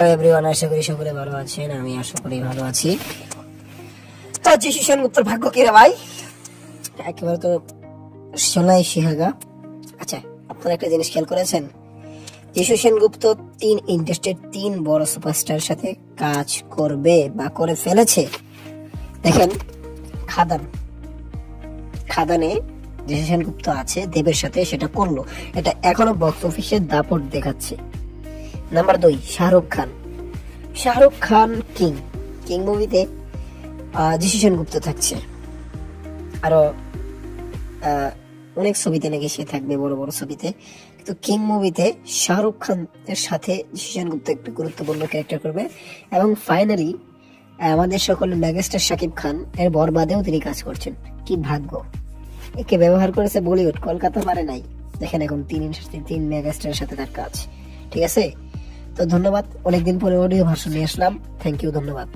Everyone, আশা করি সকলে ভালো আছেন। আমি আশা করি ভালো আছি। তো যিশু সেনগুপ্তর ভাগ্য কি রে ভাই, একেবারে তো সোনাই সিহাগা। আচ্ছা, আপনারা একটা জিনিস খেয়াল করেছেন, যিশু সেনগুপ্ত 3 ইন্ডাস্ট্রির 3 বড় সুপারস্টার সাথে কাজ করবে বা করে ফেলেছে। দেখেন, খাদানে যিশু সেনগুপ্ত আছে দেবের সাথে, সেটা করলো। এটা এখনো বক্স অফিসে দাপট দেখাচ্ছে। নাম্বার 2, শাহরুখ খান কিং মুভিতে যিশু সেনগুপ্ত থাকছে। আরো অনেক ছবিতে নাকি সে থাকবে, বড় বড় ছবিতে। কিন্তু কিং মুভিতে শাহরুখ খানের সাথে যিশু সেনগুপ্ত একটু গুরুত্বপূর্ণ ক্যারেক্টার করবে। এবং ফাইনালি আমাদের সকলের মেগাস্টার শাকিব খান এর বরবাদেও তিনি কাজ করছেন। কি ভাগ্য! একে ব্যবহার করেছে বলিউড, কলকাতা পারে নাই। দেখেন এখন 3 মেগাস্টারের সাথে তার কাজ। ঠিক আছে, তো ধন্যবাদ। অনেকদিন পরে অডিও ভার্সন নিয়ে আসলাম। থ্যাংক ইউ, ধন্যবাদ।